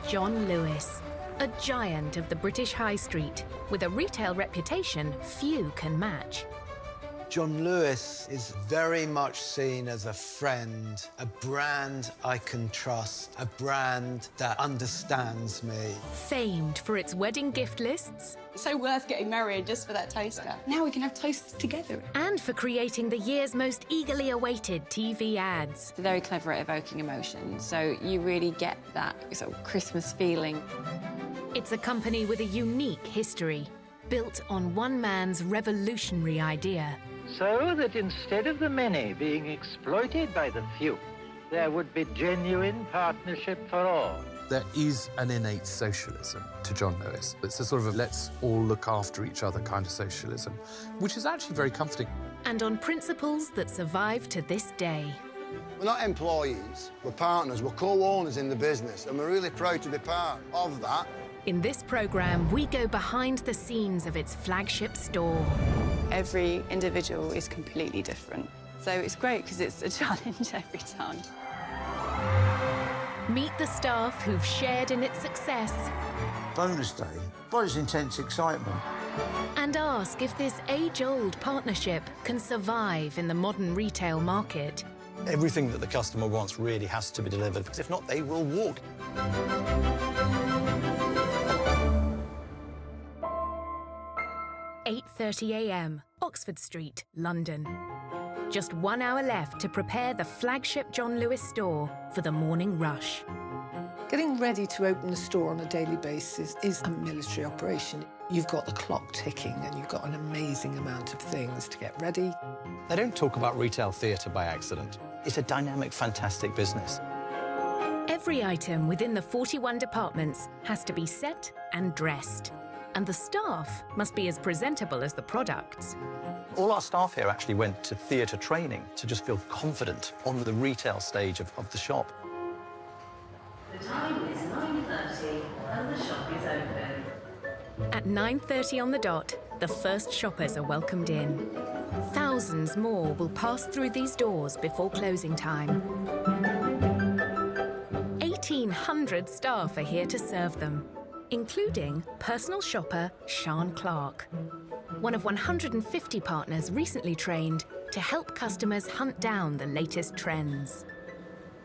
John Lewis, a giant of the British High Street, with a retail reputation few can match. John Lewis is very much seen as a friend, a brand I can trust, a brand that understands me. Famed for its wedding gift lists. It's so worth getting married just for that toaster. Now we can have toasters together. And for creating the year's most eagerly awaited TV ads. They're very clever at evoking emotion, so you really get that sort of Christmas feeling. It's a company with a unique history, built on one man's revolutionary idea. So that instead of the many being exploited by the few, there would be genuine partnership for all. There is an innate socialism to John Lewis. It's a sort of a let's all look after each other kind of socialism, which is actually very comforting. And on principles that survive to this day. We're not employees, we're partners, we're co-owners in the business, and we're really proud to be part of that. In this programme, we go behind the scenes of its flagship store. Every individual is completely different, so it's great because it's a challenge every time. Meet the staff who've shared in its success. Bonus day, bonus intense excitement. And ask if this age-old partnership can survive in the modern retail market. Everything that the customer wants really has to be delivered, because if not, they will walk. 8:30 a.m, Oxford Street, London. Just 1 hour left to prepare the flagship John Lewis store for the morning rush. Getting ready to open a store on a daily basis is a military operation. You've got the clock ticking and you've got an amazing amount of things to get ready. They don't talk about retail theatre by accident. It's a dynamic, fantastic business. Every item within the 41 departments has to be set and dressed. And the staff must be as presentable as the products. All our staff here actually went to theatre training to just feel confident on the retail stage of the shop. The time is 9:30 and the shop is open. At 9:30 on the dot, the first shoppers are welcomed in. Thousands more will pass through these doors before closing time. 1,800 staff are here to serve them, including personal shopper Sian Clark. One of 150 partners recently trained to help customers hunt down the latest trends.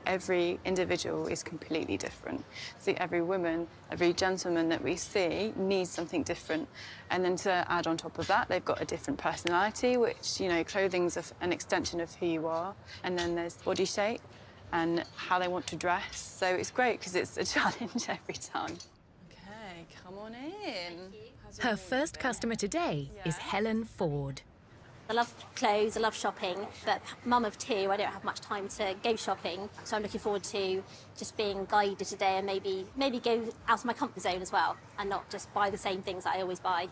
Every individual is completely different. So every woman, every gentleman that we see needs something different. And then to add on top of that, they've got a different personality, which, you know, clothing's an extension of who you are. And then there's body shape and how they want to dress. So it's great because it's a challenge every time. Okay, come on in. Her first customer today is Helen Ford. I love clothes, I love shopping, but mum of two, I don't have much time to go shopping, so I'm looking forward to just being guided today and maybe go out of my comfort zone as well and not just buy the same things that I always buy.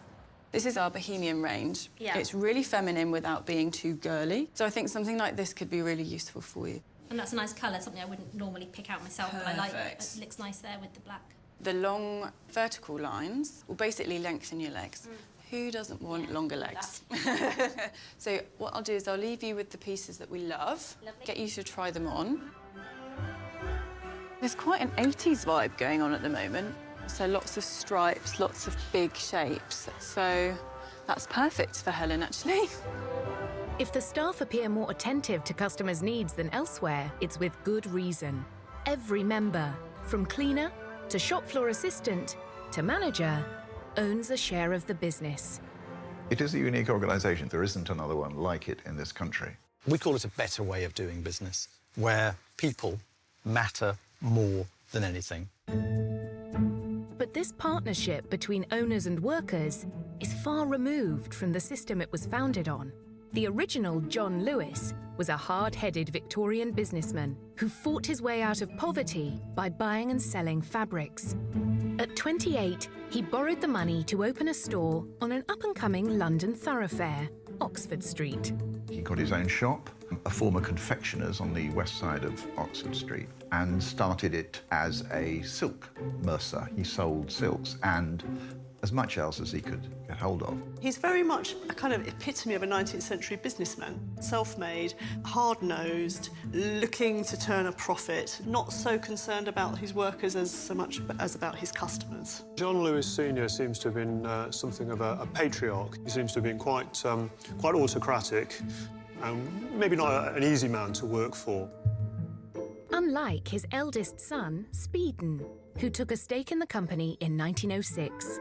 This is our Bohemian range. Yeah. It's really feminine without being too girly, so I think something like this could be really useful for you. And that's a nice colour, something I wouldn't normally pick out myself, but I like Perfect. it. It looks nice there with the black. The long vertical lines will basically lengthen your legs. Who doesn't want longer legs? So what I'll do is I'll leave you with the pieces that we love, Lovely. get you to try them on. There's quite an 80s vibe going on at the moment. So lots of stripes, lots of big shapes. So that's perfect for Helen, actually. If the staff appear more attentive to customers' needs than elsewhere, it's with good reason. Every member, from cleaner to shop floor assistant to manager, owns a share of the business. It is a unique organisation. There isn't another one like it in this country. We call it a better way of doing business, where people matter more than anything. But this partnership between owners and workers is far removed from the system it was founded on. The original John Lewis was a hard-headed Victorian businessman who fought his way out of poverty by buying and selling fabrics. At 28, he borrowed the money to open a store on an up-and-coming London thoroughfare, Oxford Street. He got his own shop, a former confectioner's on the west side of Oxford Street, and started it as a silk mercer. He sold silks, and as much else as he could get hold of. He's very much a kind of epitome of a 19th century businessman. Self-made, hard-nosed, looking to turn a profit, not so concerned about his workers as so much as about his customers. John Lewis Sr. seems to have been something of a patriarch. He seems to have been quite autocratic and maybe not an easy man to work for. Unlike his eldest son, Speeden, who took a stake in the company in 1906.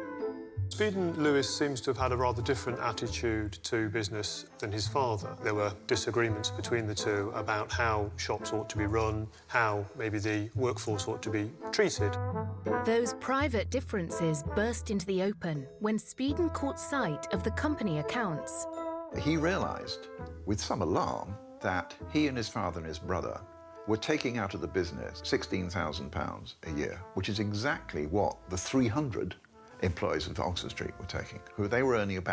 Speeden Lewis seems to have had a rather different attitude to business than his father. There were disagreements between the two about how shops ought to be run, how maybe the workforce ought to be treated. Those private differences burst into the open when Speeden caught sight of the company accounts. He realised, with some alarm, that he and his father and his brother were taking out of the business £16,000 a year, which is exactly what the 300 employees of Oxford Street were taking, who they were earning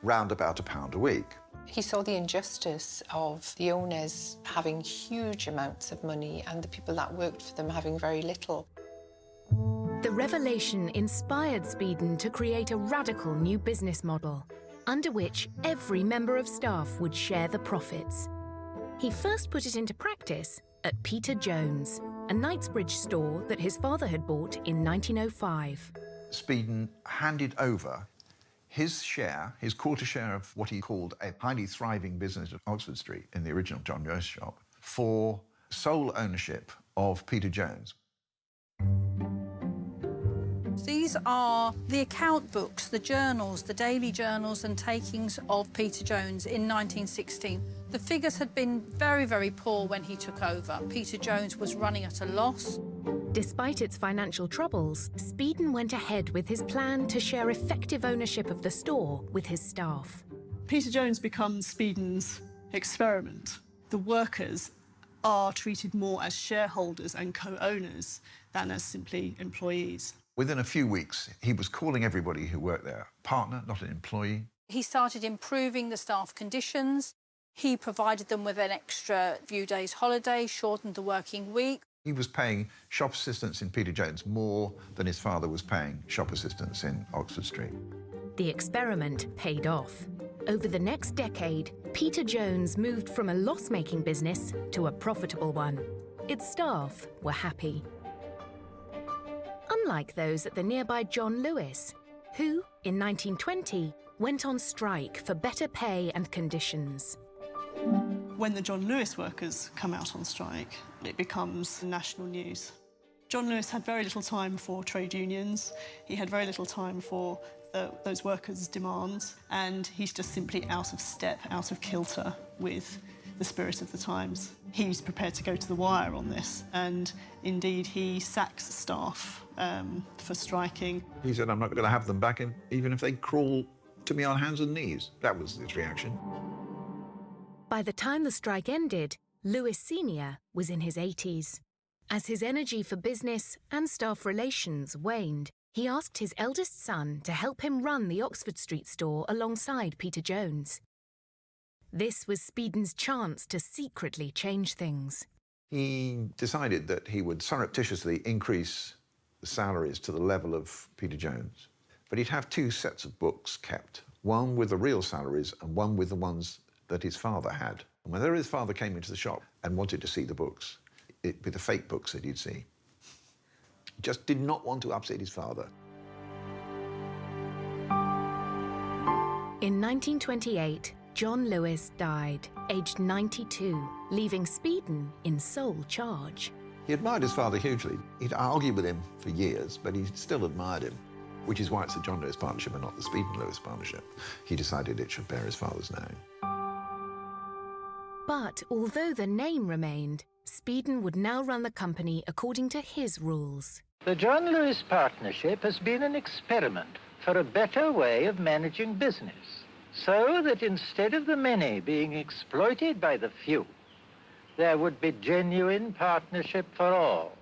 round about £1 a week. He saw the injustice of the owners having huge amounts of money and the people that worked for them having very little. The revelation inspired Speeden to create a radical new business model, under which every member of staff would share the profits. He first put it into practice at Peter Jones, a Knightsbridge store that his father had bought in 1905. Speeden handed over his share, his quarter share of what he called a highly thriving business at Oxford Street in the original John Lewis shop, for sole ownership of Peter Jones. These are the account books, the journals, the daily journals and takings of Peter Jones in 1916. The figures had been very, very poor when he took over. Peter Jones was running at a loss. Despite its financial troubles, Speeden went ahead with his plan to share effective ownership of the store with his staff. Peter Jones becomes Speeden's experiment. The workers are treated more as shareholders and co-owners than as simply employees. Within a few weeks, he was calling everybody who worked there a partner, not an employee. He started improving the staff conditions. He provided them with an extra few days' holiday, shortened the working week. He was paying shop assistants in Peter Jones more than his father was paying shop assistants in Oxford Street. The experiment paid off. Over the next decade, Peter Jones moved from a loss-making business to a profitable one. Its staff were happy. Unlike those at the nearby John Lewis, who, in 1920, went on strike for better pay and conditions. When the John Lewis workers come out on strike, it becomes national news. John Lewis had very little time for trade unions. He had very little time for those workers' demands, and he's just simply out of step, out of kilter with the spirit of the times. He's prepared to go to the wire on this, and indeed he sacks staff for striking. He said, I'm not going to have them back, even if they crawl to me on hands and knees. That was his reaction. By the time the strike ended, Lewis Sr. was in his 80s. As his energy for business and staff relations waned, he asked his eldest son to help him run the Oxford Street store alongside Peter Jones. This was Speeden's chance to secretly change things. He decided that he would surreptitiously increase the salaries to the level of Peter Jones. But he'd have two sets of books kept, one with the real salaries and one with the ones that his father had. And whenever his father came into the shop and wanted to see the books, it'd be the fake books that he'd see. He just did not want to upset his father. In 1928, John Lewis died, aged 92, leaving Speeden in sole charge. He admired his father hugely. He'd argued with him for years, but he still admired him, which is why it's the John Lewis partnership and not the Speeden-Lewis partnership. He decided it should bear his father's name. But although the name remained, Speeden would now run the company according to his rules. The John Lewis partnership has been an experiment for a better way of managing business, so that instead of the many being exploited by the few, there would be genuine partnership for all.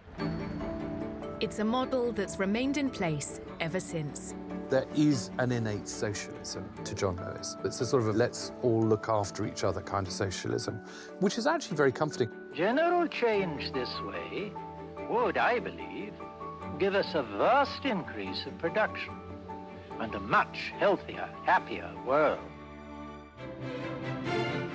It's a model that's remained in place ever since. There is an innate socialism to John Lewis. It's a sort of a let's all look after each other kind of socialism, which is actually very comforting. General change this way would, I believe, give us a vast increase in production. and a much healthier, happier world.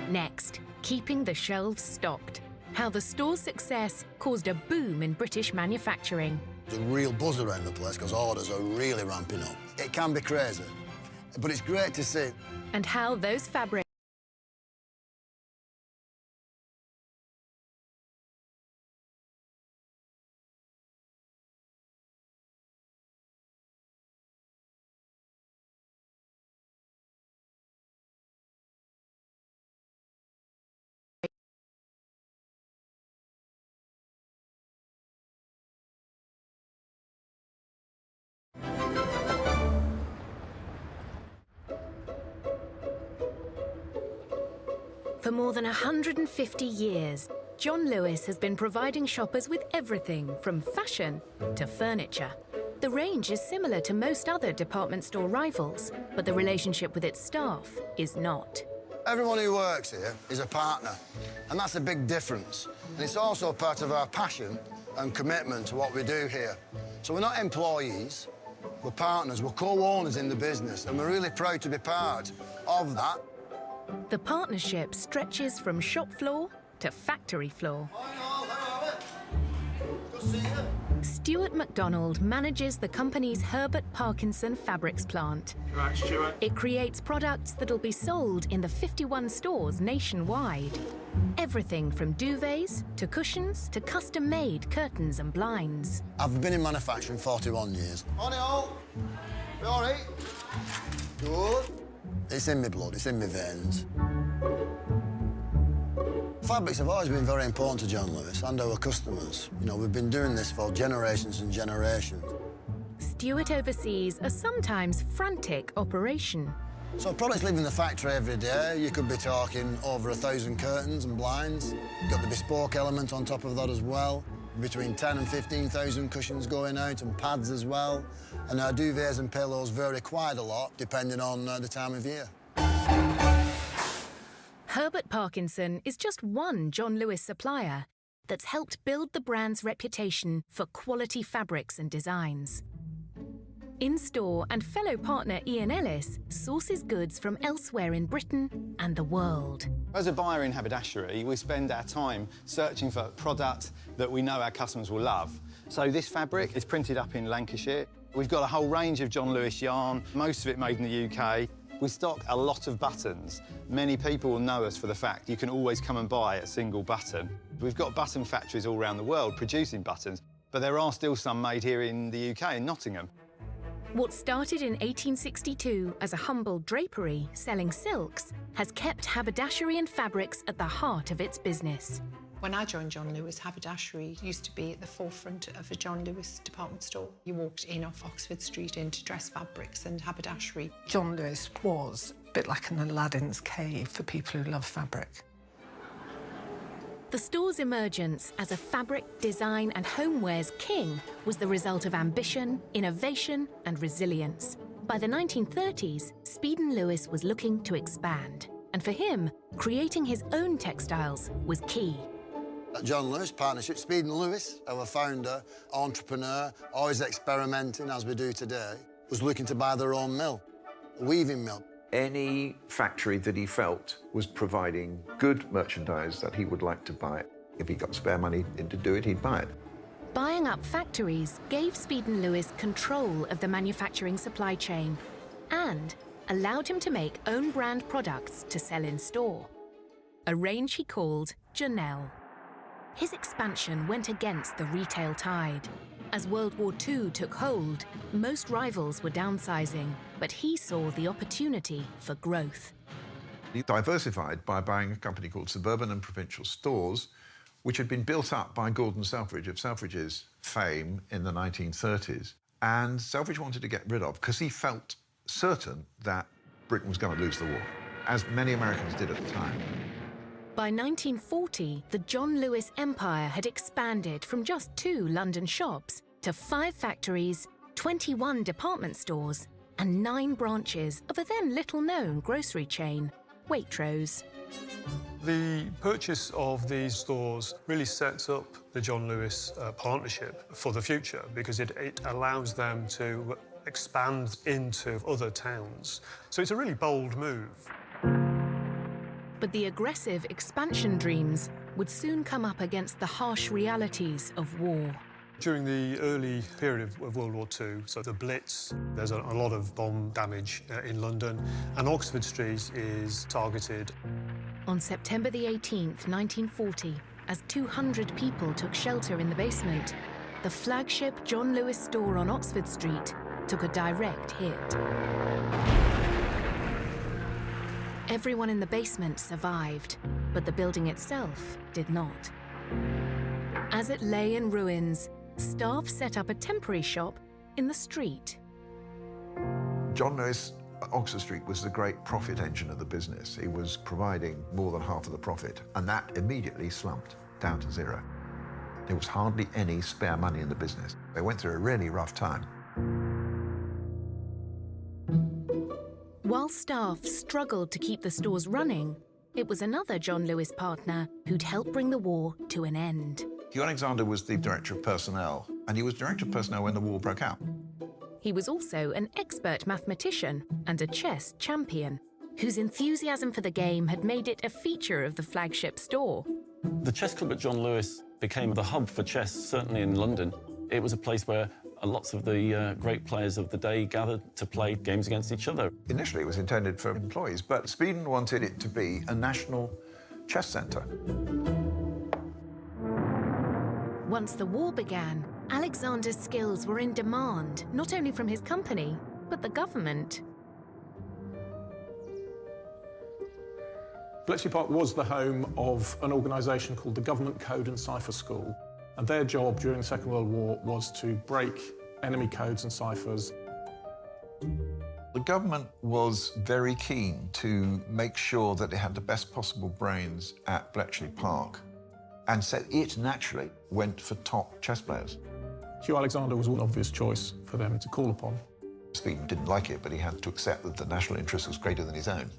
Next, keeping the shelves stocked. How the store's success caused a boom in British manufacturing. There's a real buzz around the place because orders are really ramping up. It can be crazy, but it's great to see. And how those fabrics For more than 150 years, John Lewis has been providing shoppers with everything from fashion to furniture. The range is similar to most other department store rivals, but the relationship with its staff is not. Everyone who works here is a partner, and that's a big difference. And it's also part of our passion and commitment to what we do here. So we're not employees, we're partners, we're co-owners in the business, and we're really proud to be part of that. The partnership stretches from shop floor to factory floor. Stuart MacDonald manages the company's Herbert Parkinson Fabrics plant. Right, Stuart. It creates products that'll be sold in the 51 stores nationwide. Everything from duvets to cushions to custom-made curtains and blinds. I've been in manufacturing 41 years. On it all. We all right? Good. It's in my blood, it's in my veins. Fabrics have always been very important to John Lewis and our customers. You know, we've been doing this for generations and generations. Stuart oversees a sometimes frantic operation. So products leaving the factory every day, you could be talking over 1,000 curtains and blinds. You've got the bespoke element on top of that as well. Between 10 and 15,000 cushions going out and pads as well. And our duvets and pillows vary quite a lot depending on the time of year. Herbert Parkinson is just one John Lewis supplier that's helped build the brand's reputation for quality fabrics and designs. In-store and fellow partner Ian Ellis sources goods from elsewhere in Britain and the world. As a buyer in haberdashery, we spend our time searching for product that we know our customers will love. So this fabric is printed up in Lancashire. We've got a whole range of John Lewis yarn, most of it made in the UK. We stock a lot of buttons. Many people will know us for the fact you can always come and buy a single button. We've got button factories all around the world producing buttons, but there are still some made here in the UK, in Nottingham. What started in 1862 as a humble drapery selling silks has kept haberdashery and fabrics at the heart of its business. When I joined John Lewis, haberdashery used to be at the forefront of a John Lewis department store. You walked in off Oxford Street into dress fabrics and haberdashery. John Lewis was a bit like an Aladdin's cave for people who love fabric. The store's emergence as a fabric, design and homewares king was the result of ambition, innovation and resilience. By the 1930s, Speed & Lewis was looking to expand. And for him, creating his own textiles was key. At John Lewis Partnership, Speed & Lewis, our founder, entrepreneur, always experimenting as we do today, was looking to buy their own mill, a weaving mill. Any factory that he felt was providing good merchandise that he would like to buy, if he got spare money to do it, he'd buy it. Buying up factories gave Speed & Lewis control of the manufacturing supply chain and allowed him to make own brand products to sell in store, a range he called Janelle. His expansion went against the retail tide. As World War II took hold, most rivals were downsizing, but he saw the opportunity for growth. He diversified by buying a company called Suburban and Provincial Stores, which had been built up by Gordon Selfridge of Selfridge's fame in the 1930s. And Selfridge wanted to get rid of, because he felt certain that Britain was going to lose the war, as many Americans did at the time. By 1940, the John Lewis empire had expanded from just 2 London shops to 5 factories, 21 department stores, and 9 branches of a then little-known grocery chain, Waitrose. The purchase of these stores really sets up the John Lewis partnership for the future because it allows them to expand into other towns. So it's a really bold move. But the aggressive expansion dreams would soon come up against the harsh realities of war. During the early period of World War II, so the Blitz, there's a lot of bomb damage in London, and Oxford Street is targeted. On September the 18th, 1940, as 200 people took shelter in the basement, the flagship John Lewis store on Oxford Street took a direct hit. Everyone in the basement survived, but the building itself did not. As it lay in ruins, staff set up a temporary shop in the street. John Lewis at Oxford Street was the great profit engine of the business. He was providing more than half of the profit, and that immediately slumped down to zero. There was hardly any spare money in the business. They went through a really rough time. While staff struggled to keep the stores running, it was another John Lewis partner who'd helped bring the war to an end. Hugh Alexander was the director of personnel, and he was director of personnel when the war broke out. He was also an expert mathematician and a chess champion, whose enthusiasm for the game had made it a feature of the flagship store. The chess club at John Lewis became the hub for chess, certainly in London. It was a place where lots of the great players of the day gathered to play games against each other. Initially, it was intended for employees, but Speedon wanted it to be a national chess centre. Once the war began, Alexander's skills were in demand, not only from his company, but the government. Bletchley Park was the home of an organisation called the Government Code and Cipher School, and their job during the Second World War was to break enemy codes and ciphers. The government was very keen to make sure that it had the best possible brains at Bletchley Park, and so it naturally went for top chess players. Hugh Alexander was an obvious choice for them to call upon. Speedon didn't like it, but he had to accept that the national interest was greater than his own.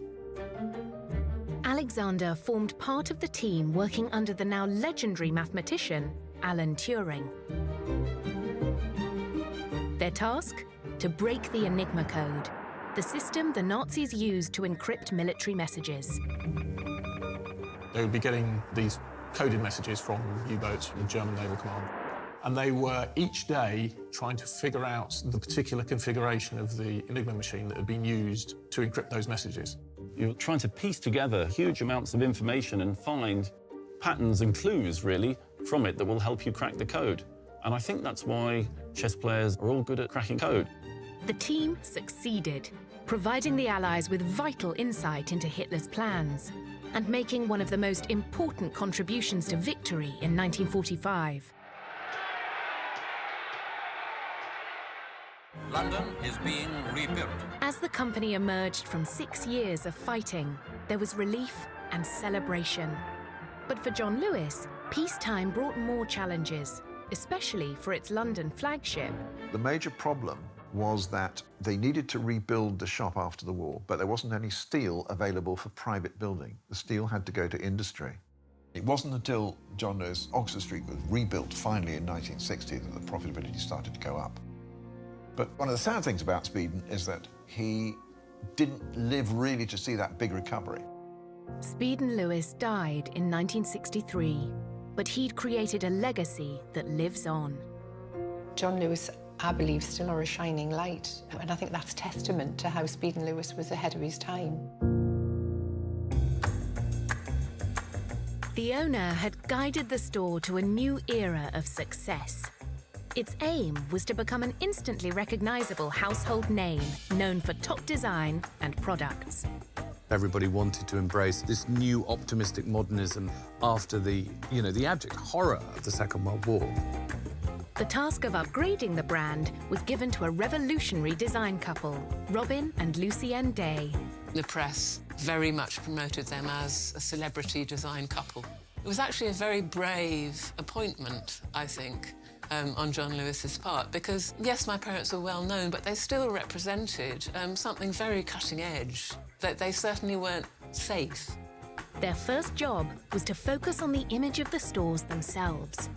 Alexander formed part of the team working under the now legendary mathematician, Alan Turing. Their task? To break the Enigma code, the system the Nazis used to encrypt military messages. They would be getting these coded messages from U-boats from the German Naval Command. And they were each day trying to figure out the particular configuration of the Enigma machine that had been used to encrypt those messages. You're trying to piece together huge amounts of information and find patterns and clues, really, from it that will help you crack the code. And I think that's why chess players are all good at cracking code. The team succeeded, providing the Allies with vital insight into Hitler's plans and making one of the most important contributions to victory in 1945. London is being rebuilt. As the company emerged from 6 years of fighting, there was relief and celebration. But for John Lewis, peacetime brought more challenges, especially for its London flagship. The major problem was that they needed to rebuild the shop after the war, but there wasn't any steel available for private building. The steel had to go to industry. It wasn't until John Lewis Oxford Street was rebuilt finally in 1960 that the profitability started to go up. But one of the sad things about Speedon is that he didn't live really to see that big recovery. Speedon Lewis died in 1963, but he'd created a legacy that lives on. John Lewis, I believe, still are a shining light, and I think that's testament to how Speedon Lewis was ahead of his time. The owner had guided the store to a new era of success. Its aim was to become an instantly recognizable household name, known for top design and products. Everybody wanted to embrace this new optimistic modernism after the abject horror of the Second World War. The task of upgrading the brand was given to a revolutionary design couple, Robin and Lucienne Day. The press very much promoted them as a celebrity design couple. It was actually a very brave appointment, I think, on John Lewis's part, because, yes, my parents were well known, but they still represented something very cutting edge, that they certainly weren't safe. Their first job was to focus on the image of the stores themselves.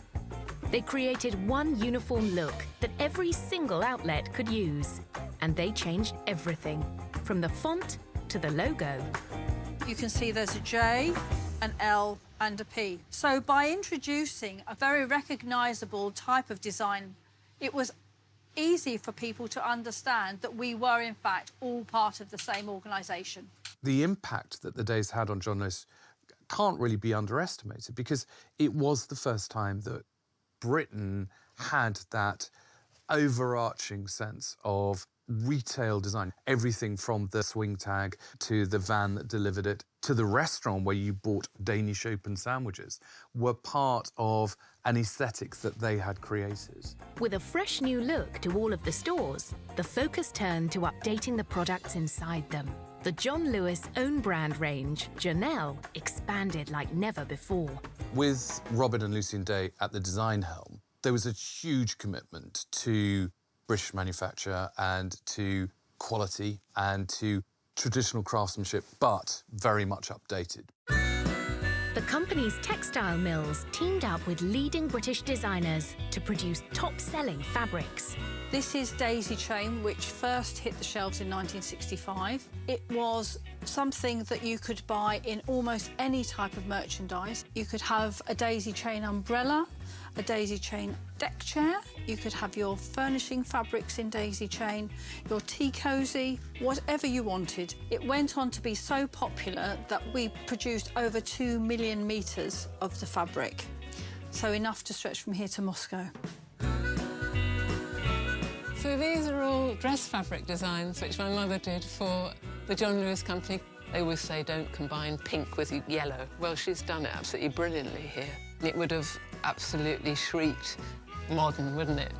They created one uniform look that every single outlet could use. And they changed everything, from the font to the logo. You can see there's a J, an L and a P. So by introducing a very recognisable type of design, it was easy for people to understand that we were, in fact, all part of the same organisation. The impact that the days had on John Lewis can't really be underestimated, because it was the first time that Britain had that overarching sense of retail design. Everything from the swing tag to the van that delivered it to the restaurant where you bought Danish open sandwiches were part of an aesthetic that they had created. With a fresh new look to all of the stores, the focus turned to updating the products inside them. The John Lewis own brand range, Janelle, expanded like never before. With Robin and Lucian Day at the design helm, there was a huge commitment to British manufacture and to quality and to traditional craftsmanship, but very much updated. The company's textile mills teamed up with leading British designers to produce top-selling fabrics. This is daisy chain, which first hit the shelves in 1965. It was something that you could buy in almost any type of merchandise. You could have a daisy chain umbrella, a daisy chain deck chair. You could have your furnishing fabrics in daisy chain, your tea cosy, whatever you wanted. It went on to be so popular that we produced over 2 million metres of the fabric, so enough to stretch from here to Moscow. So these are all dress fabric designs which my mother did for the John Lewis Company. They always say don't combine pink with yellow. Well, she's done it absolutely brilliantly here. It would have absolutely shrieked modern, wouldn't it?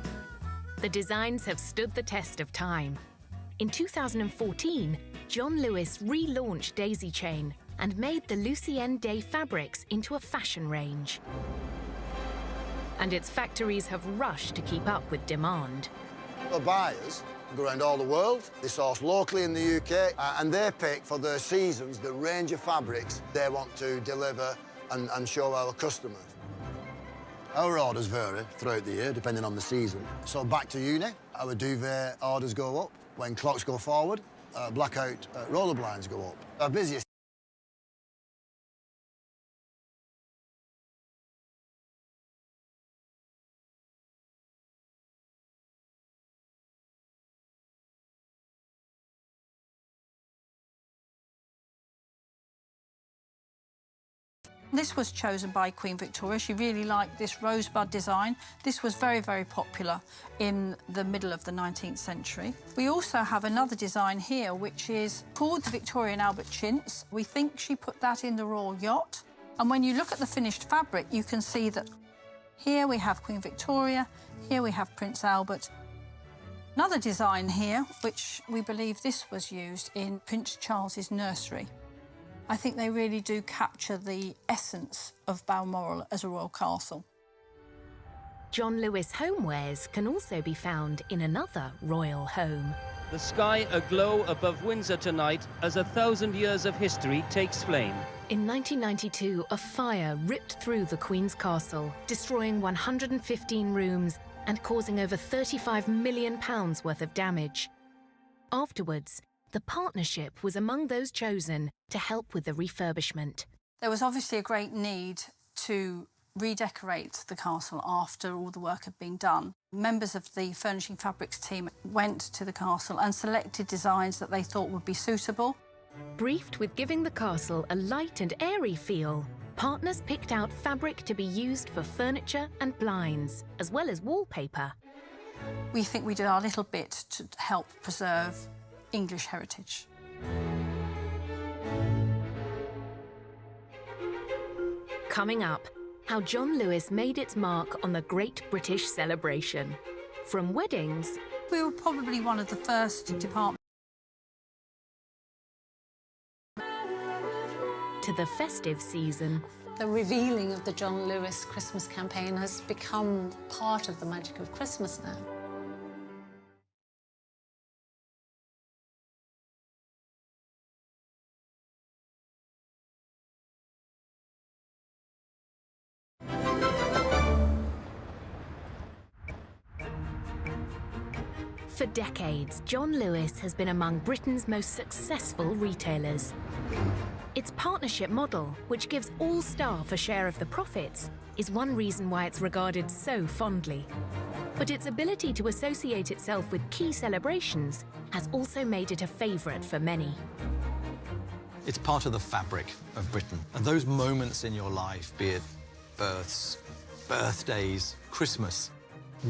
The designs have stood the test of time. In 2014, John Lewis relaunched Daisy Chain and made the Lucienne Day fabrics into a fashion range. And its factories have rushed to keep up with demand. The buyers go around all the world, they source locally in the UK, and they pick for their seasons the range of fabrics they want to deliver and show our customers. Our orders vary throughout the year, depending on the season. So back to uni, our duvet orders go up. When clocks go forward, blackout roller blinds go up. Our busiest This was chosen by Queen Victoria. She really liked this rosebud design. This was very, very popular in the middle of the 19th century. We also have another design here, which is called the Victoria and Albert chintz. We think she put that in the Royal Yacht. And when you look at the finished fabric, you can see that here we have Queen Victoria, here we have Prince Albert. Another design here, which we believe this was used in Prince Charles's nursery. I think they really do capture the essence of Balmoral as a royal castle. John Lewis homewares can also be found in another royal home. The sky aglow above Windsor tonight as 1,000 years of history takes flame. In 1992, a fire ripped through the Queen's Castle, destroying 115 rooms and causing over £35 million worth of damage. Afterwards, the partnership was among those chosen to help with the refurbishment. There was obviously a great need to redecorate the castle after all the work had been done. Members of the Furnishing Fabrics team went to the castle and selected designs that they thought would be suitable. Briefed with giving the castle a light and airy feel, partners picked out fabric to be used for furniture and blinds, as well as wallpaper. We think we did our little bit to help preserve English heritage. Coming up, how John Lewis made its mark on the Great British celebration. From weddings... We were probably one of the first departments to the festive season. The revealing of the John Lewis Christmas campaign has become part of the magic of Christmas now. For decades, John Lewis has been among Britain's most successful retailers. Its partnership model, which gives all staff a share of the profits, is one reason why it's regarded so fondly. But its ability to associate itself with key celebrations has also made it a favourite for many. It's part of the fabric of Britain. And those moments in your life, be it births, birthdays, Christmas,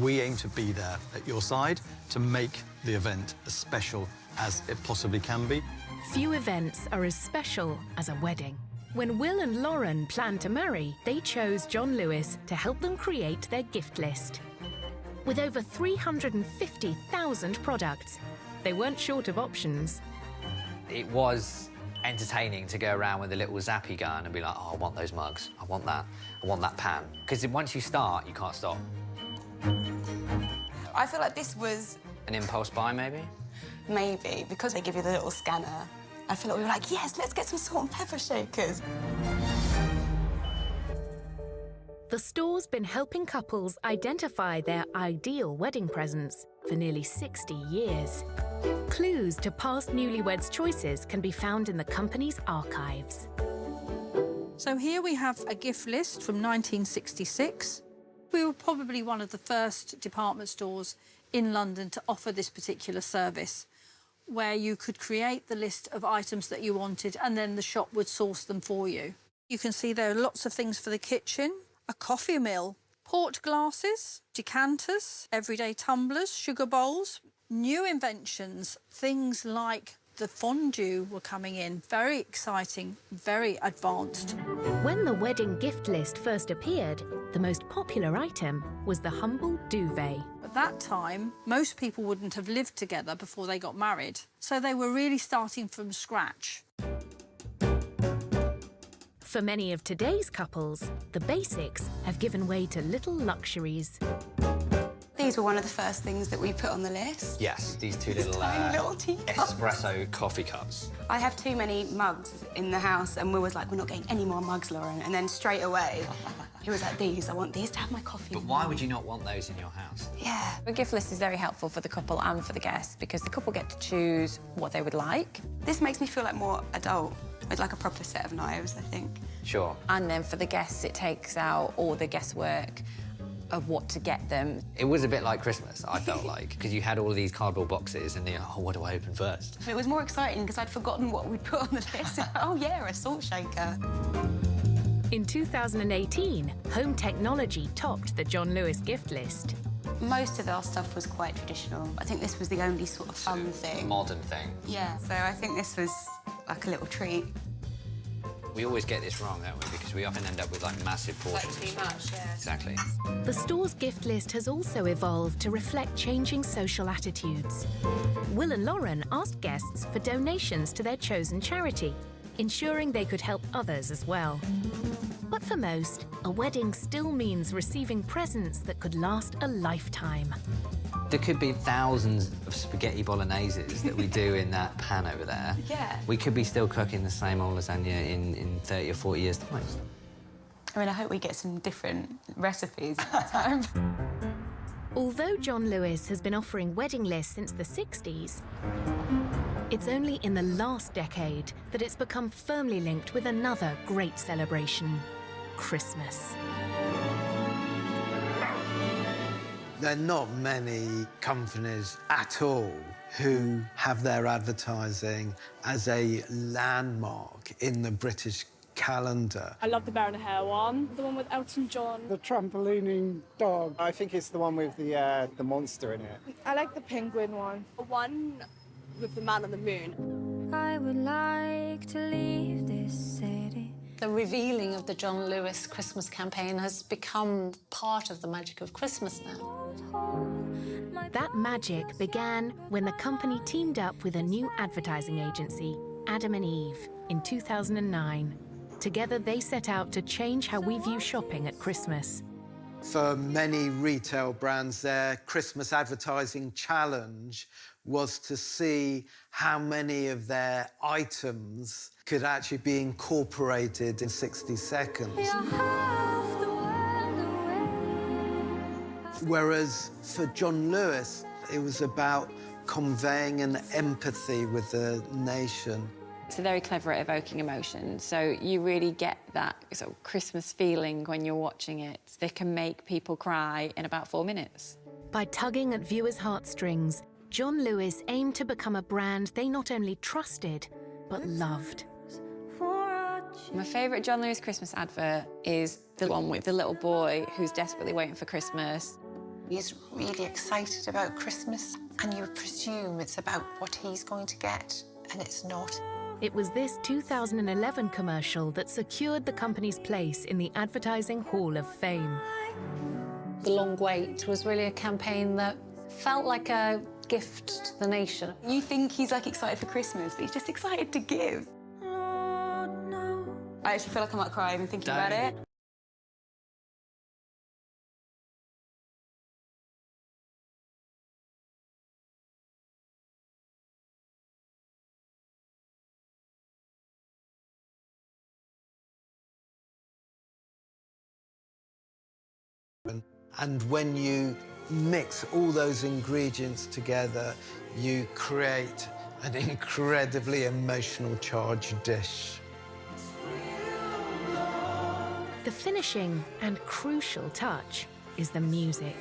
we aim to be there at your side to make the event as special as it possibly can be. Few events are as special as a wedding. When Will and Lauren planned to marry, they chose John Lewis to help them create their gift list. With over 350,000 products, they weren't short of options. It was entertaining to go around with a little zappy gun and be like, oh, I want those mugs, I want that pan. Because once you start, you can't stop. I feel like this was... An impulse buy, maybe? Maybe, because they give you the little scanner. I feel like we were like, yes, let's get some salt and pepper shakers. The store's been helping couples identify their ideal wedding presents for nearly 60 years. Clues to past newlyweds' choices can be found in the company's archives. So here we have a gift list from 1966. We were probably one of the first department stores in London to offer this particular service, where you could create the list of items that you wanted and then the shop would source them for you. You can see there are lots of things for the kitchen, a coffee mill, port glasses, decanters, everyday tumblers, sugar bowls, new inventions, things like the fondue were coming in. Very exciting, very advanced. When the wedding gift list first appeared, the most popular item was the humble duvet. At that time, most people wouldn't have lived together before they got married, so they were really starting from scratch. For many of today's couples, the basics have given way to little luxuries. These were one of the first things that we put on the list. Yes, these two little, tiny little teacups. espresso coffee cups. I have too many mugs in the house, and Will was like, we're not getting any more mugs, Lauren. And then straight away, he was like, I want these to have my coffee. But why would you not want those in your house? Yeah. A gift list is very helpful for the couple and for the guests because the couple get to choose what they would like. This makes me feel like more adult, with like a proper set of knives, I think. Sure. And then for the guests, it takes out all the guesswork of what to get them. It was a bit like Christmas, I felt like, because you had all these cardboard boxes and you're like, oh, what do I open first? It was more exciting because I'd forgotten what we'd put on the list. Oh, yeah, a salt shaker. In 2018, home technology topped the John Lewis gift list. Most of our stuff was quite traditional. I think this was the only sort of fun thing. Modern thing. Yeah, so I think this was like a little treat. We always get this wrong, don't we? Because we often end up with, like, massive portions. Like too much, yeah. Exactly. The store's gift list has also evolved to reflect changing social attitudes. Will and Lauren asked guests for donations to their chosen charity, ensuring they could help others as well. But for most, a wedding still means receiving presents that could last a lifetime. There could be thousands of spaghetti bologneses that we do in that pan over there. Yeah. We could be still cooking the same old lasagna in 30 or 40 years' time. I mean, I hope we get some different recipes at the time. Although John Lewis has been offering wedding lists since the 60s, it's only in the last decade that it's become firmly linked with another great celebration, Christmas. There are not many companies at all who have their advertising as a landmark in the British calendar. I love the Bear and the Hare one, the one with Elton John. The trampolining dog. I think it's the one with the monster in it. I like the penguin one. The one with the man on the moon. I would like to leave this city. The revealing of the John Lewis Christmas campaign has become part of the magic of Christmas now. That magic began when the company teamed up with a new advertising agency, Adam and Eve, in 2009. Together, they set out to change how we view shopping at Christmas. For many retail brands, their Christmas advertising challenge was to see how many of their items could actually be incorporated in 60 seconds. Whereas for John Lewis, it was about conveying an empathy with the nation. It's very clever at evoking emotion, so you really get that sort of Christmas feeling when you're watching it. They can make people cry in about 4 minutes. By tugging at viewers' heartstrings, John Lewis aimed to become a brand they not only trusted, but loved. My favourite John Lewis Christmas advert is the one with the little boy who's desperately waiting for Christmas. He's really excited about Christmas, and you presume it's about what he's going to get, and it's not. It was this 2011 commercial that secured the company's place in the Advertising Hall of Fame. The Long Wait was really a campaign that felt like a gift to the nation. You think he's like excited for Christmas, but he's just excited to give. I actually feel like I might cry even thinking about it. And when you mix all those ingredients together, you create an incredibly emotional charged dish. The finishing and crucial touch is the music.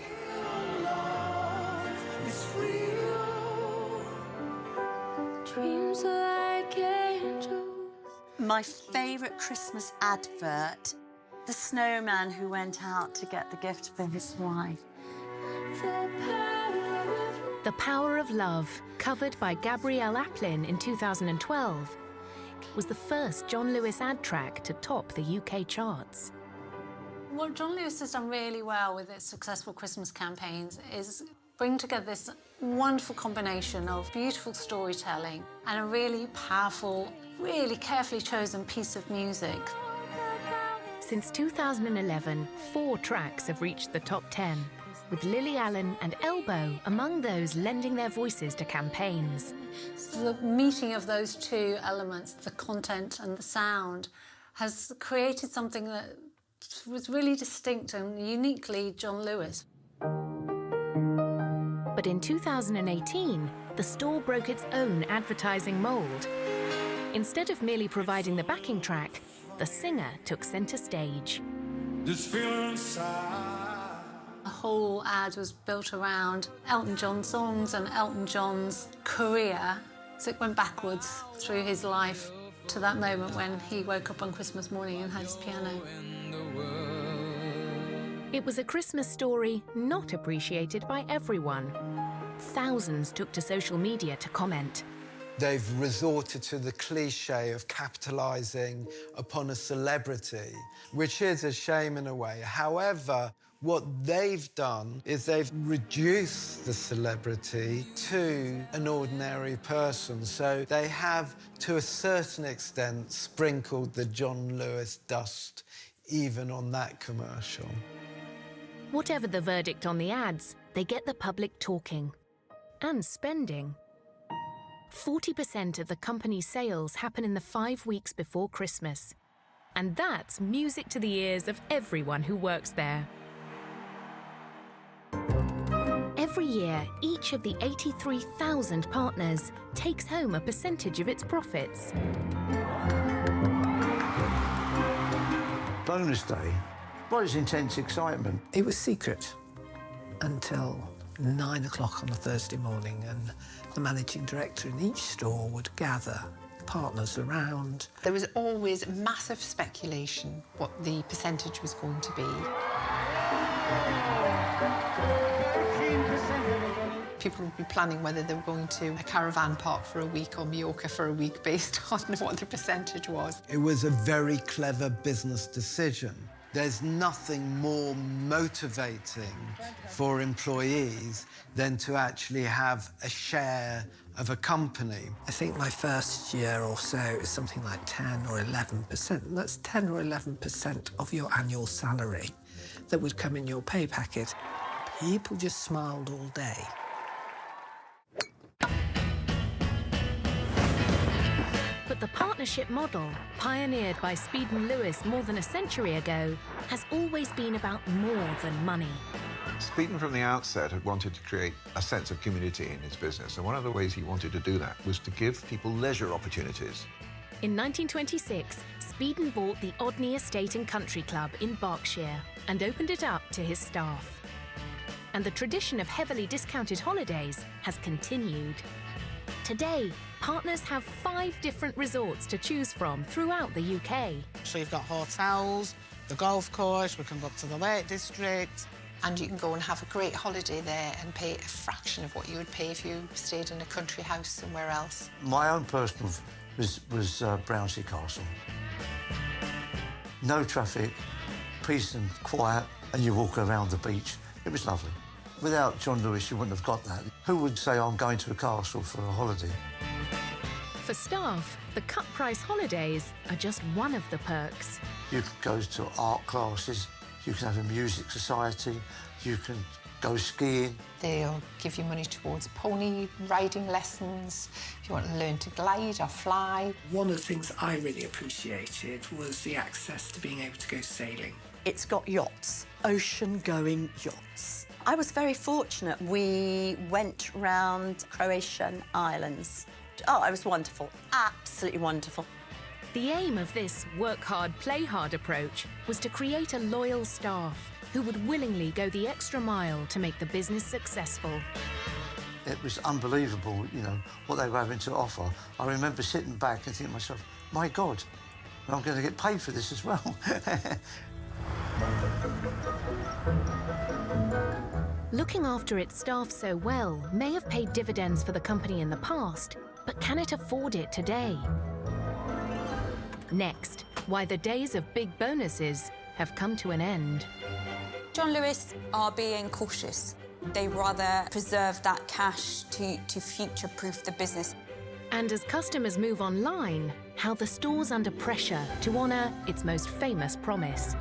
Dreams are like angels. My favourite Christmas advert, the snowman who went out to get the gift for his wife. The Power of Love, covered by Gabrielle Aplin in 2012, was the first John Lewis ad track to top the UK charts. What John Lewis has done really well with its successful Christmas campaigns is bring together this wonderful combination of beautiful storytelling and a really powerful, really carefully chosen piece of music. Since 2011, 4 tracks have reached the top 10, with Lily Allen and Elbow among those lending their voices to campaigns. So the meeting of those two elements, the content and the sound, has created something that was really distinct and uniquely John Lewis. But in 2018, the store broke its own advertising mould. Instead of merely providing the backing track, the singer took centre stage. This feeling inside. The whole ad was built around Elton John songs and Elton John's career. So it went backwards through his life to that moment when he woke up on Christmas morning and had his piano. It was a Christmas story not appreciated by everyone. Thousands took to social media to comment. They've resorted to the cliche of capitalising upon a celebrity, which is a shame in a way. However, what they've done is they've reduced the celebrity to an ordinary person. So they have, to a certain extent, sprinkled the John Lewis dust even on that commercial. Whatever the verdict on the ads, they get the public talking and spending. 40% of the company's sales happen in the 5 weeks before Christmas. And that's music to the ears of everyone who works there. Every year, each of the 83,000 partners takes home a percentage of its profits. Bonus day was intense excitement. It was secret until 9 o'clock on a Thursday morning, and the managing director in each store would gather partners around. There was always massive speculation what the percentage was going to be. People would be planning whether they were going to a caravan park for a week or Mallorca for a week based on what the percentage was. It was a very clever business decision. There's nothing more motivating for employees than to actually have a share of a company. I think my first year or so is something like 10 or 11%. That's 10 or 11% of your annual salary that would come in your pay packet. People just smiled all day. But the partnership model, pioneered by Speed & Lewis more than a century ago, has always been about more than money. Speedon from the outset had wanted to create a sense of community in his business, and one of the ways he wanted to do that was to give people leisure opportunities. In 1926, Speedon bought the Odney Estate and Country Club in Berkshire and opened it up to his staff. And the tradition of heavily discounted holidays has continued. Today, partners have 5 different resorts to choose from throughout the UK. So you've got hotels, the golf course, we can go up to the Lake District. And you can go and have a great holiday there and pay a fraction of what you would pay if you stayed in a country house somewhere else. My own personal was Brownsea Castle. No traffic, peace and quiet, and you walk around the beach. It was lovely. Without John Lewis, you wouldn't have got that. Who would say, I'm going to a castle for a holiday? For staff, the cut-price holidays are just one of the perks. You can go to art classes, you can have a music society, you can go skiing. They'll give you money towards pony riding lessons, if you want to learn to glide or fly. One of the things I really appreciated was the access to being able to go sailing. It's got yachts, ocean-going yachts. I was very fortunate. We went round Croatian islands. Oh, it was wonderful, absolutely wonderful. The aim of this work hard, play hard approach was to create a loyal staff who would willingly go the extra mile to make the business successful. It was unbelievable, you know, what they were having to offer. I remember sitting back and thinking to myself, my God, I'm going to get paid for this as well. Looking after its staff so well may have paid dividends for the company in the past, but can it afford it today? Next, why the days of big bonuses have come to an end. John Lewis are being cautious. They rather preserve that cash to future-proof the business. And as customers move online, how the store's under pressure to honour its most famous promise.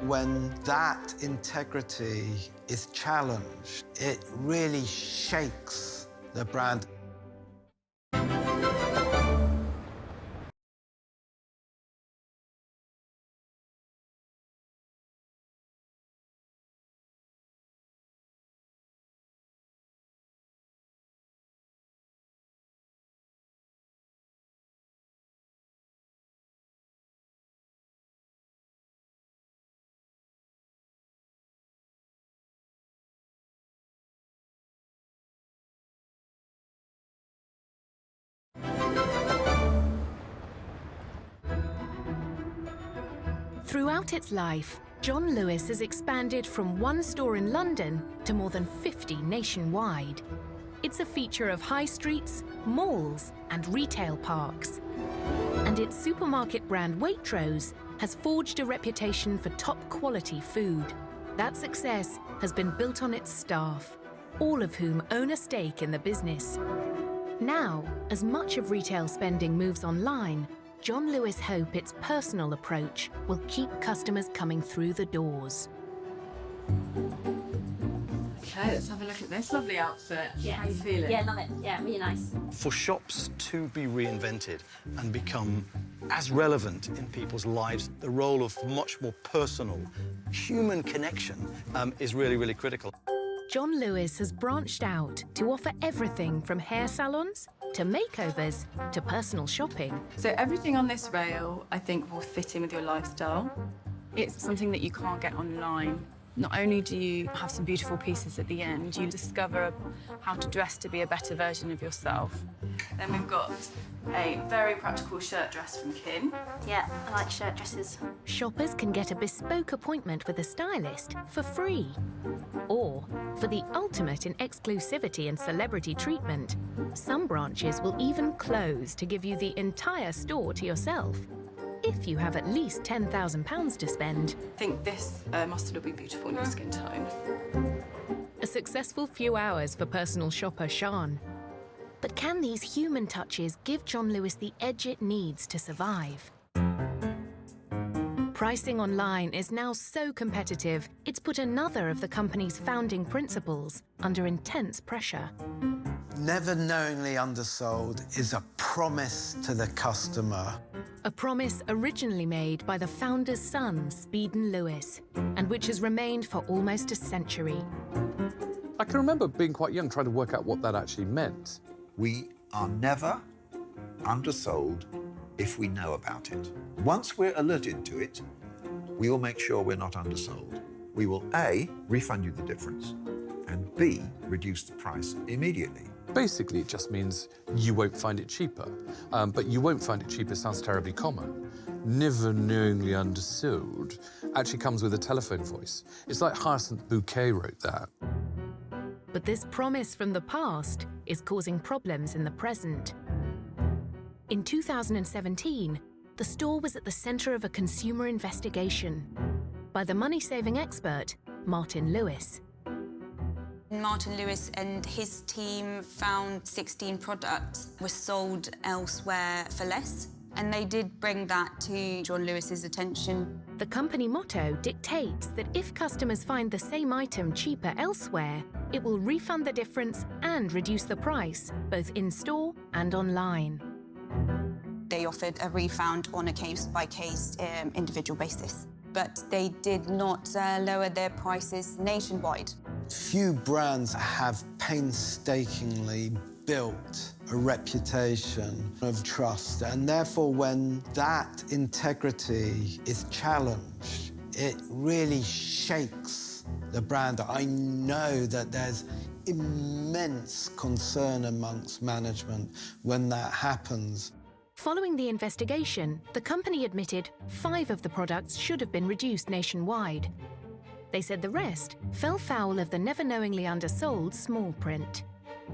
When that integrity is challenged, it really shakes the brand. Throughout its life, John Lewis has expanded from one store in London to more than 50 nationwide. It's a feature of high streets, malls, and retail parks. And its supermarket brand Waitrose has forged a reputation for top-quality food. That success has been built on its staff, all of whom own a stake in the business. Now, as much of retail spending moves online, John Lewis hope its personal approach will keep customers coming through the doors. Okay, let's have a look at this lovely outfit. Yes. How are you feeling? Yeah, love it. Yeah, really nice. For shops to be reinvented and become as relevant in people's lives, the role of much more personal, human connection is really, really critical. John Lewis has branched out to offer everything from hair salons to makeovers to personal shopping. So everything on this rail, I think, will fit in with your lifestyle. It's something that you can't get online. Not only do you have some beautiful pieces at the end, you discover how to dress to be a better version of yourself. Then we've got a very practical shirt dress from Kin. Yeah, I like shirt dresses. Shoppers can get a bespoke appointment with a stylist for free. Or, for the ultimate in exclusivity and celebrity treatment, some branches will even close to give you the entire store to yourself, if you have at least £10,000 to spend. I think this mustard will be beautiful in your skin tone. A successful few hours for personal shopper Sian. But can these human touches give John Lewis the edge it needs to survive? Pricing online is now so competitive, it's put another of the company's founding principles under intense pressure. Never knowingly undersold is a promise to the customer. A promise originally made by the founder's son, Speeden Lewis, and which has remained for almost a century. I can remember being quite young trying to work out what that actually meant. We are never undersold if we know about it. Once we're alerted to it, we will make sure we're not undersold. We will A, refund you the difference, and B, reduce the price immediately. Basically, it just means you won't find it cheaper. But you won't find it cheaper sounds terribly common. Never knowingly undersold actually comes with a telephone voice. It's like Hyacinth Bouquet wrote that. But this promise from the past is causing problems in the present. In 2017, the store was at the centre of a consumer investigation by the money-saving expert, Martin Lewis. Martin Lewis and his team found 16 products were sold elsewhere for less, and they did bring that to John Lewis's attention. The company motto dictates that if customers find the same item cheaper elsewhere, it will refund the difference and reduce the price, both in-store and online. They offered a refund on a case-by-case individual basis, but they did not lower their prices nationwide. Few brands have painstakingly built a reputation of trust, and therefore when that integrity is challenged, it really shakes the brand. I know that there's immense concern amongst management when that happens. Following the investigation, the company admitted 5 of the products should have been reduced nationwide. They said the rest fell foul of the never knowingly undersold small print.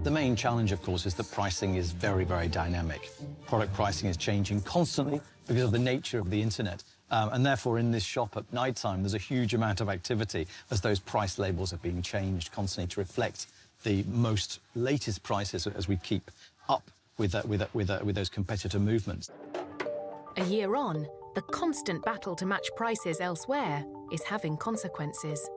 The main challenge, of course, is that pricing is very, very dynamic. Product pricing is changing constantly because of the nature of the internet. And therefore, in this shop at night time, there's a huge amount of activity as those price labels are being changed constantly to reflect the most latest prices as we keep up with those competitor movements. A year on, the constant battle to match prices elsewhere is having consequences.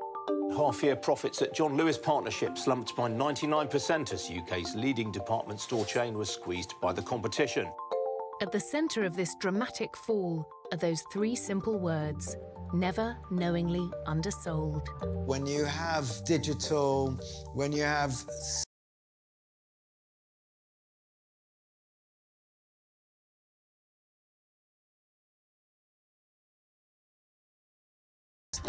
Half-year profits at John Lewis Partnership slumped by 99% as UK's leading department store chain was squeezed by the competition. At the centre of this dramatic fall are those 3 simple words: never knowingly undersold. When you have digital, when you have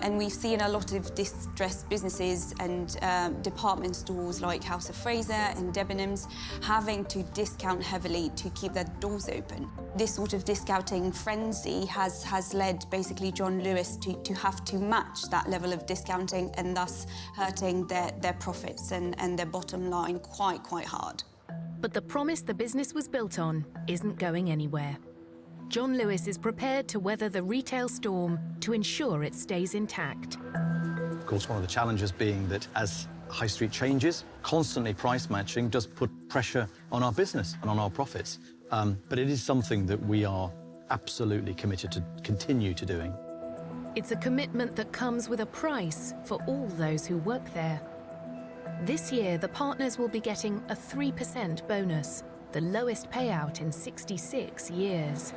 And we've seen a lot of distressed businesses and department stores like House of Fraser and Debenhams having to discount heavily to keep their doors open. This sort of discounting frenzy has led basically John Lewis to have to match that level of discounting and thus hurting their profits and their bottom line quite hard. But the promise the business was built on isn't going anywhere. John Lewis is prepared to weather the retail storm to ensure it stays intact. Of course, one of the challenges being that as high street changes, constantly price matching does put pressure on our business and on our profits. But it is something that we are absolutely committed to continue to doing. It's a commitment that comes with a price for all those who work there. This year, the partners will be getting a 3% bonus, the lowest payout in 66 years.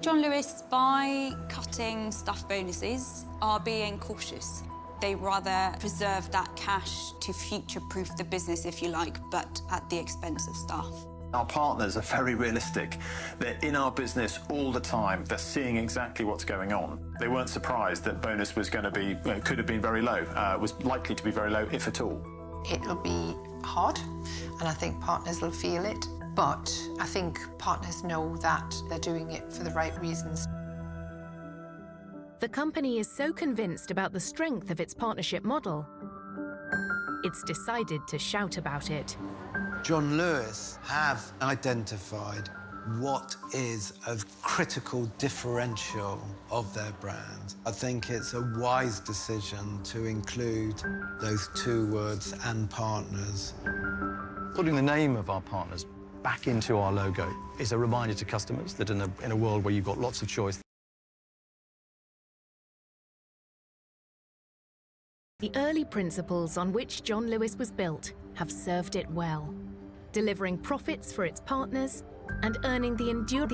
John Lewis, by cutting staff bonuses, are being cautious. They rather preserve that cash to future-proof the business, if you like, but at the expense of staff. Our partners are very realistic. They're in our business all the time. They're seeing exactly what's going on. They weren't surprised that bonus was going to be, could have been very low, was likely to be very low, if at all. It'll be hard, and I think partners will feel it, but I think partners know that they're doing it for the right reasons. The company is so convinced about the strength of its partnership model, it's decided to shout about it. John Lewis have identified what is a critical differential of their brand. I think it's a wise decision to include those 2 words, and partners. Putting the name of our partners back into our logo is a reminder to customers that in a world where you've got lots of choice. The early principles on which John Lewis was built have served it well. delivering profits for its partners and earning the endure.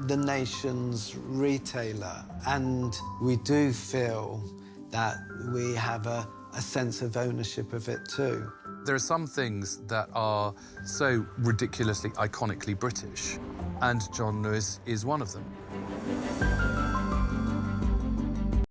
The nation's retailer, and we do feel that we have a sense of ownership of it too. There are some things that are so ridiculously, iconically British, and John Lewis is one of them.